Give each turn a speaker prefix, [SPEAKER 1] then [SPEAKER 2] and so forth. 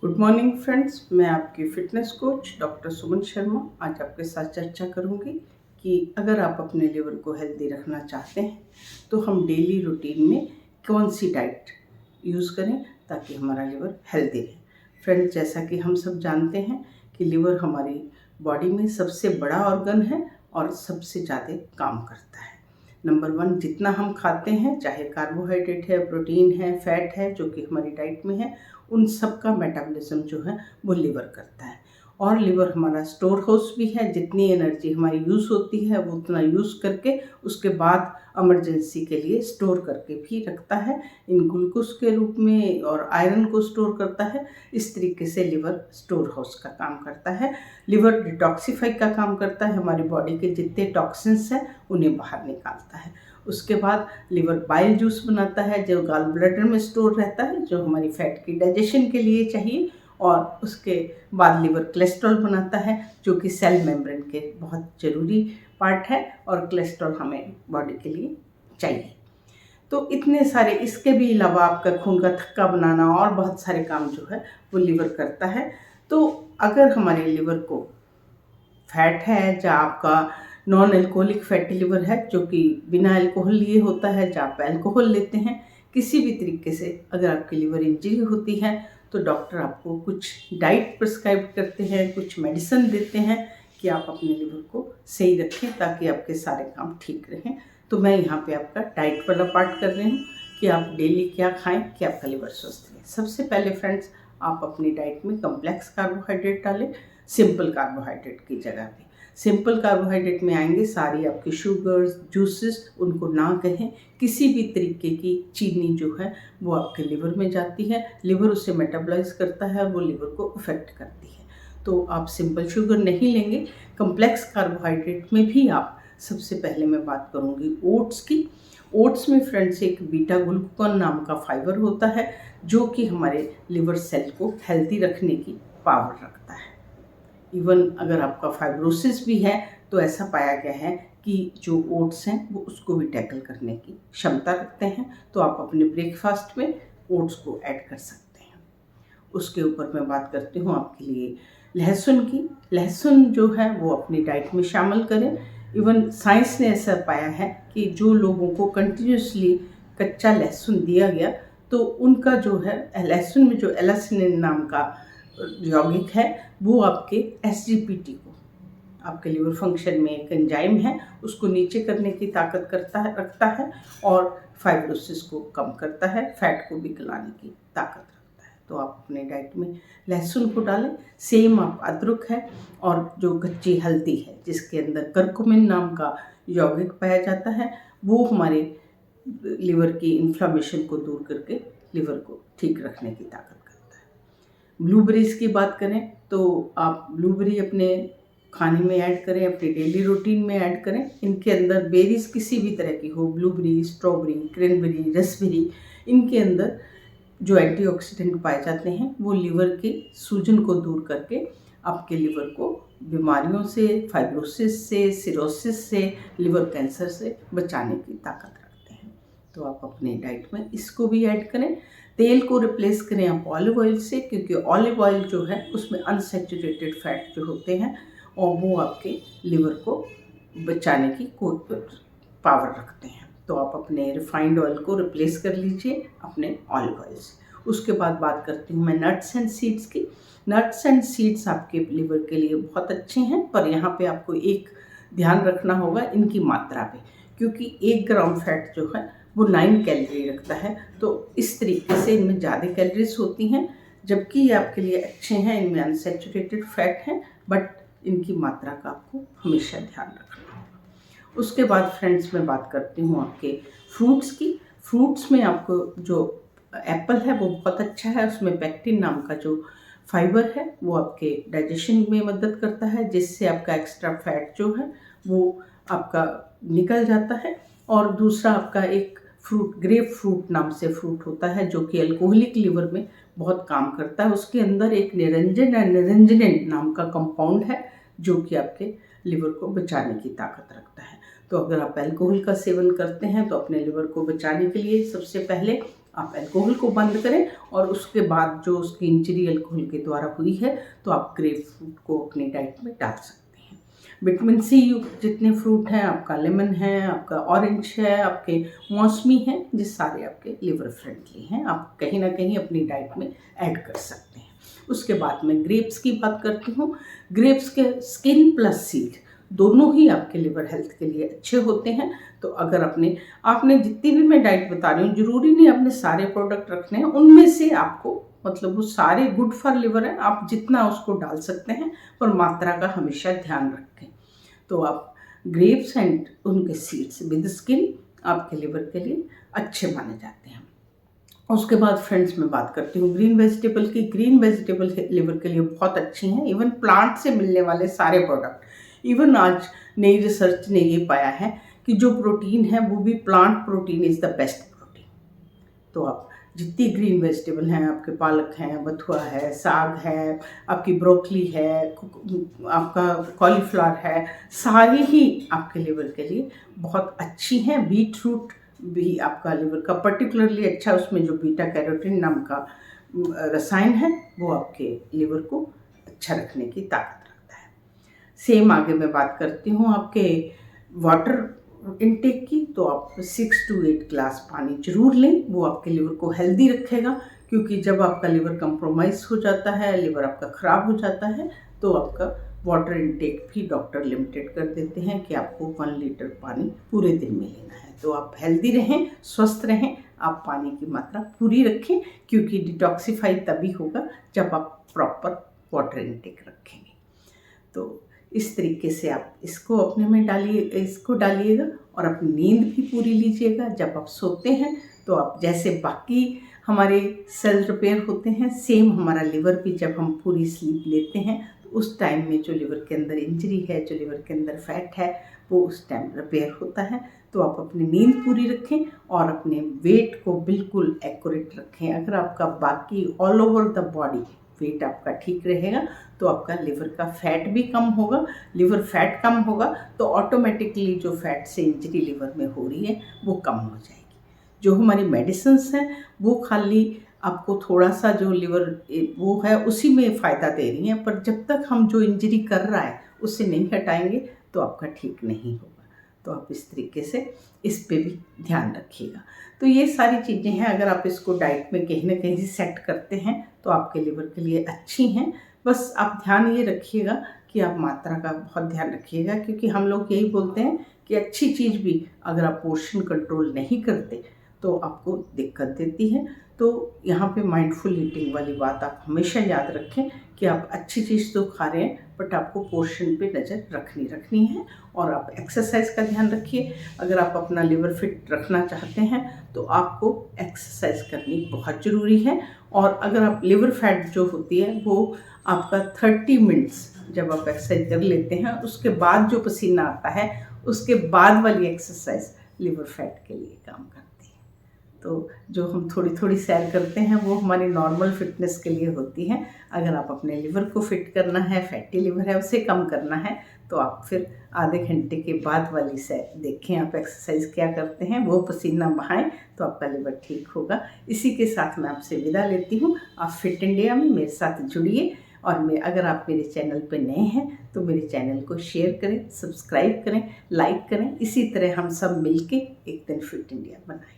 [SPEAKER 1] Good morning friends, मैं आपकी fitness coach doctor Suman Sharma आज आपके साथ चर्चा करूंगी कि अगर आप अपने लिवर को हेल्दी रखना चाहते हैं तो हम डेली रूटीन में कौन सी डाइट यूज़ करें ताकि हमारा लिवर हेल्दी रहे। फ्रेंड्स, जैसा कि हम सब जानते हैं कि लिवर हमारी बॉडी में सबसे बड़ा ऑर्गन है और सबसे ज़्यादा काम करता है। नंबर 1, जितना हम खाते हैं, चाहे कार्बोहाइड्रेट है, प्रोटीन है, फैट है, जो कि हमारी डाइट में है, उन सब का मेटाबॉलिज्म जो है वो लिवर करता है। और लिवर हमारा स्टोर हाउस भी है, जितनी एनर्जी हमारी यूज़ होती है वो उतना यूज़ करके उसके बाद इमरजेंसी के लिए स्टोर करके भी रखता है, इन ग्लूकोज के रूप में, और आयरन को स्टोर करता है। इस तरीके से लिवर स्टोर हाउस का काम करता है। लिवर डिटॉक्सिफाई का काम करता है, हमारी बॉडी के जितने टॉक्सिन्स हैं उन्हें बाहर निकालता है। उसके बाद लिवर बाइल जूस बनाता है जो गॉल ब्लैडर में स्टोर रहता है, जो हमारी फैट की डाइजेशन के लिए चाहिए। और उसके बाद लिवर कोलेस्ट्रॉल बनाता है जो कि सेल मेम्ब्रेन के बहुत ज़रूरी पार्ट है, और कोलेस्ट्रॉल हमें बॉडी के लिए चाहिए। तो इतने सारे, इसके भी अलावा आपका खून का थक्का बनाना और बहुत सारे काम जो है वो लिवर करता है। तो अगर हमारे लिवर को फैट है, या आपका नॉन अल्कोहलिक फैटी लिवर है जो कि बिना अल्कोहल लिए होता है, जहाँ आप अल्कोहल लेते हैं, किसी भी तरीके से अगर आपकी लिवर इंजरी होती है तो डॉक्टर आपको कुछ डाइट प्रिस्क्राइब करते हैं, कुछ मेडिसिन देते हैं कि आप अपने लिवर को सही रखें ताकि आपके सारे काम ठीक रहें। तो मैं यहाँ पे आपका डाइट वाला पार्ट कर रही हूँ कि आप डेली क्या खाएं कि आपका लिवर स्वस्थ रहे। सबसे पहले फ्रेंड्स, आप अपनी डाइट में कम्प्लेक्स कार्बोहाइड्रेट डालें सिंपल कार्बोहाइड्रेट की जगह पे। सिंपल कार्बोहाइड्रेट में आएंगे सारी आपकी शुगर्स, जूसेस, उनको ना कहें। किसी भी तरीके की चीनी जो है वो आपके लिवर में जाती है, लिवर उसे मेटाबॉलाइज करता है और वो लिवर को अफेक्ट करती है। तो आप सिंपल शुगर नहीं लेंगे। कम्प्लेक्स कार्बोहाइड्रेट में भी आप, सबसे पहले मैं बात करूँगी ओट्स की। ओट्स में फ्रेंड्स एक बीटा ग्लूकान नाम का फाइबर होता है जो कि हमारे लिवर सेल को हेल्दी रखने की पावर रखता है। इवन अगर आपका फाइब्रोसिस भी है तो ऐसा पाया गया है कि जो ओट्स हैं वो उसको भी टैकल करने की क्षमता रखते हैं। तो आप अपने ब्रेकफास्ट में ओट्स को ऐड कर सकते हैं। उसके ऊपर मैं बात करती हूँ आपके लिए लहसुन की। लहसुन जो है वो अपनी डाइट में शामिल करें। इवन साइंस ने ऐसा पाया है कि जो लोगों को कंटिन्यूसली कच्चा लहसुन दिया गया तो उनका जो है लहसुन में जो एलासिनिन नाम का यौगिक है वो आपके एसजीपीटी को, आपके लिवर फंक्शन में एक एंजाइम है, उसको नीचे करने की ताकत रखता है और फाइब्रोसिस को कम करता है, फैट को भी गलाने की ताकत रखता है। तो आप अपने डाइट में लहसुन को डालें। सेम आप अदरक है और जो कच्ची हल्दी है जिसके अंदर करकुमिन नाम का यौगिक पाया जाता है, वो हमारे लिवर की इन्फ्लामेशन को दूर करके लिवर को ठीक रखने की ताकत करता है। ब्लूबेरीज की बात करें तो आप ब्लूबेरी अपने खाने में ऐड करें, अपनी डेली रूटीन में ऐड करें। इनके अंदर बेरीज किसी भी तरह की हो, ब्लूबेरी, स्ट्रॉबेरी, क्रैनबेरी, रसबेरी, इनके अंदर जो एंटीऑक्सीडेंट पाए जाते हैं वो लिवर के सूजन को दूर करके आपके लिवर को बीमारियों से, फाइब्रोसिस से, सिरोसिस से, लिवर कैंसर से बचाने की ताकत रखते हैं। तो आप अपने डाइट में इसको भी ऐड करें। तेल को रिप्लेस करें आप ऑलिव ऑयल से, क्योंकि ऑलिव ऑयल जो है उसमें अनसैचुरेटेड फैट जो होते हैं और वो आपके लिवर को बचाने की पावर रखते हैं। तो आप अपने रिफाइंड ऑयल को रिप्लेस कर लीजिए अपने ऑलिव ऑयल से। उसके बाद बात करती हूँ मैं नट्स एंड सीड्स की। नट्स एंड सीड्स आपके लिवर के लिए बहुत अच्छे हैं, पर यहाँ पे आपको एक ध्यान रखना होगा इनकी मात्रा पे, क्योंकि 1 ग्राम फैट जो है वो 9 कैलोरी रखता है। तो इस तरीके से इनमें ज़्यादा कैलोरीज होती हैं, जबकि ये आपके लिए अच्छे हैं, इनमें अनसैचुरेटेड फैट है, बट इनकी मात्रा का आपको हमेशा ध्यान रखना होगा। उसके बाद फ्रेंड्स मैं बात करती हूँ आपके फ्रूट्स की। फ्रूट्स में आपको जो एप्पल है वो बहुत अच्छा है, उसमें पेक्टिन नाम का जो फाइबर है वो आपके डाइजेशन में मदद करता है, जिससे आपका एक्स्ट्रा फैट जो है वो आपका निकल जाता है। और दूसरा आपका एक फ्रूट, ग्रेप फ्रूट नाम से फ्रूट होता है जो कि अल्कोहलिक लिवर में बहुत काम करता है। उसके अंदर एक निरंजनेंट नाम का कंपाउंड है जो कि आपके लिवर को बचाने की ताकत रखता है। तो अगर आप अल्कोहल का सेवन करते हैं तो अपने लिवर को बचाने के लिए सबसे पहले आप अल्कोहल को बंद करें और उसके बाद जो उसकी इंजरी अल्कोहल के द्वारा हुई है तो आप ग्रेप फ्रूट को अपनी डाइट में डाल सकते हैं। विटामिन सी युक्त जितने फ्रूट हैं, आपका लेमन है, आपका ऑरेंज है, आपके मौसमी हैं, ये सारे आपके लिवर फ्रेंडली हैं, आप कहीं ना कहीं अपनी डाइट में ऐड कर सकते हैं। उसके बाद मैं ग्रेप्स की बात करती हूँ। ग्रेप्स के स्किन प्लस सीड दोनों ही आपके लिवर हेल्थ के लिए अच्छे होते हैं। तो अगर आपने जितनी भी मैं डाइट बता रही हूँ, जरूरी नहीं आपने सारे प्रोडक्ट रखने हैं, उनमें से आपको मतलब वो सारे गुड फॉर लिवर है, आप जितना उसको डाल सकते हैं, पर मात्रा का हमेशा ध्यान रखें। तो आप ग्रेप्स एंड उनके सीड्स विद स्किन आपके लिवर के लिए अच्छे माने जाते हैं। उसके बाद फ्रेंड्स मैं बात करती हूँ ग्रीन वेजिटेबल की। ग्रीन वेजिटेबल लिवर के लिए बहुत अच्छी हैं। इवन प्लांट से मिलने वाले सारे प्रोडक्ट, इवन आज नई रिसर्च ने ये पाया है कि जो प्रोटीन है वो भी plant protein is the best protein. तो आप जितनी ग्रीन वेजिटेबल हैं, आपके पालक हैं, बथुआ है, साग है, आपकी ब्रोकली है, आपका कॉलीफ्लावर है, सारी ही आपके लिवर के लिए बहुत अच्छी हैं। बीट रूट भी आपका लिवर का पर्टिकुलरली अच्छा, उसमें जो बीटा कैरोटीन नाम का रसायन है वो आपके लिवर को अच्छा रखने की ताकत रखता है। सेम आगे मैं बात करती हूँ आपके वाटर इनटेक की। तो आप 6 to 8 ग्लास पानी जरूर लें, वो आपके लिवर को हेल्दी रखेगा। क्योंकि जब आपका लिवर कंप्रोमाइज़ हो जाता है, लिवर आपका ख़राब हो जाता है, तो आपका वाटर इनटेक भी डॉक्टर लिमिटेड कर देते हैं कि आपको 1 लीटर पानी पूरे दिन में लेना है। तो आप हेल्दी रहें, स्वस्थ रहें, आप पानी की मात्रा पूरी रखें, क्योंकि डिटॉक्सिफाई तभी होगा जब आप प्रॉपर वाटर इनटेक रखेंगे। तो इस तरीके से आप इसको अपने में डालिएगा और अपनी नींद भी पूरी लीजिएगा। जब आप सोते हैं तो आप जैसे बाकी हमारे सेल रिपेयर होते हैं, सेम हमारा लिवर भी जब हम पूरी स्लीप लेते हैं तो उस टाइम में जो लिवर के अंदर इंजरी है, जो लिवर के अंदर फैट है, वो उस टाइम रिपेयर होता है। तो आप अपनी नींद पूरी रखें और अपने वेट को बिल्कुल एक्यूरेट रखें। अगर आपका बाकी all over the body weight आपका ठीक रहेगा तो आपका लिवर का फैट भी कम होगा। लिवर फैट कम होगा तो ऑटोमेटिकली जो फैट से इंजरी लिवर में हो रही है वो कम हो जाएगी। जो हमारी मेडिसिन्स हैं वो खाली आपको थोड़ा सा जो लिवर वो है उसी में फ़ायदा दे रही हैं, पर जब तक हम जो इंजरी कर रहा है उसे नहीं हटाएंगे तो आपका ठीक नहीं होगा। तो आप इस तरीके से इस पे भी ध्यान रखिएगा। तो ये सारी चीज़ें हैं, अगर आप इसको डाइट में कहीं ना कहीं सेट करते हैं तो आपके लिवर के लिए अच्छी हैं। बस आप ध्यान ये रखिएगा कि आप मात्रा का बहुत ध्यान रखिएगा, क्योंकि हम लोग यही बोलते हैं कि अच्छी चीज़ भी अगर आप पोर्शन कंट्रोल नहीं करते तो आपको दिक्कत देती है। तो यहाँ पे माइंडफुल ईटिंग वाली बात आप हमेशा याद रखें कि आप अच्छी चीज़ तो खा रहे हैं, बट आपको पोर्शन पे नज़र रखनी है। और आप एक्सरसाइज का ध्यान रखिए। अगर आप अपना लिवर फिट रखना चाहते हैं तो आपको एक्सरसाइज करनी बहुत ज़रूरी है। और अगर आप लिवर फैट जो होती है वो आपका 30 मिनट्स जब आप एक्सरसाइज कर लेते हैं उसके बाद जो पसीना आता है उसके बाद वाली एक्सरसाइज लिवर फैट के लिए काम करती है। तो जो हम थोड़ी थोड़ी सैर करते हैं वो हमारी नॉर्मल फिटनेस के लिए होती है। अगर आप अपने लिवर को फिट करना है, फैटी लिवर है उसे कम करना है, तो आप फिर आधे घंटे के बाद वाली सैर देखें, आप एक्सरसाइज क्या करते हैं, वो पसीना बहाएं तो आपका लिवर ठीक होगा। इसी के साथ मैं आपसे विदा लेती हूँ। आप फिट इंडिया में मेरे साथ जुड़िए और अगर आप मेरे चैनल पर नए हैं तो मेरे चैनल को शेयर करें, सब्सक्राइब करें, लाइक करें। इसी तरह हम सब मिलके एक दिन फिट इंडिया बनाएं।